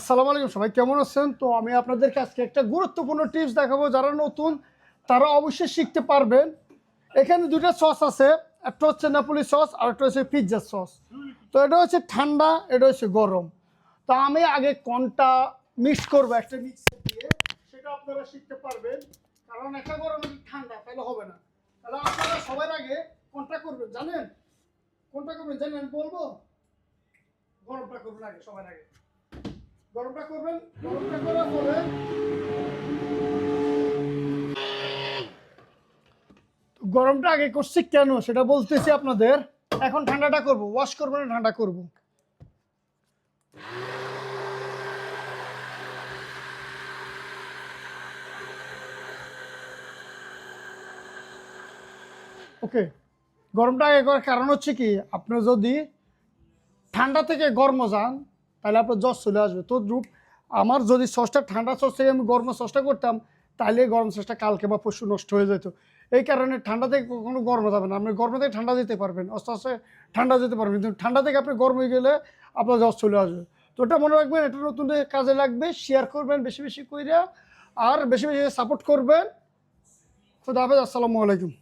আসসালামু আলাইকুম, সবাই কেমন আছেন? তো আমি আপনাদেরকে আজকে একটা গুরুত্বপূর্ণ টিপস দেখাবো। যারা নতুন তারা অবশ্যই শিখতে পারবেন। এখানে দুটো সস আছে, একটা হচ্ছে নেপোলি সস আর একটা হচ্ছে পিৎজা সস। তো এটা হচ্ছে ঠান্ডা, এটা হচ্ছে গরম। তো আমি আগে কোনটা মিক্স করবো একটা মিক্সার দিয়ে, সেটা আপনারা শিখতে পারবেন। কারণ একটা গরম একটা ঠান্ডা, তাহলে হবে না। তাহলে আপনারা সবার আগে কোনটা করবেন জানেন? কোনটা করবেন জানেন আমি বলবো? গরমটা করবেন আগে, সবার আগে গরমটা করবেন। গরমটা করার পরে গরমটা আগে করছি কেন সেটা বলতেছি আপনাদের। এখন ঠান্ডাটা করব, ওয়াশ করবো না, ঠান্ডা করব। ওকে, গরমটা আগে করার কারণ হচ্ছে কি, আপনার যদি ঠান্ডা থেকে গরম যান তাহলে আপনার জ্বর চলে আসবে। তো আমার যদি সসটা ঠান্ডা সস থেকে আমি গরম সসটা করতাম, তাহলে গরম সসটা কালকে বা পরশু নষ্ট হয়ে যেত। এই কারণে ঠান্ডা থেকে কখনো গরম যাবে না। আপনি গরম থেকে ঠান্ডা দিতে পারবেন, আস্তে আস্তে ঠান্ডা যেতে পারবেন, কিন্তু ঠান্ডা থেকে আপনি গরম হয়ে গেলে আপনার জ্বর চলে আসবে। তো ওটা মনে রাখবেন, এটা নতুন কাজে লাগবে। শেয়ার করবেন বেশি বেশি কইরা, আর বেশি বেশি সাপোর্ট করবেন। খুদা হাফেজ, আসসালামু আলাইকুম।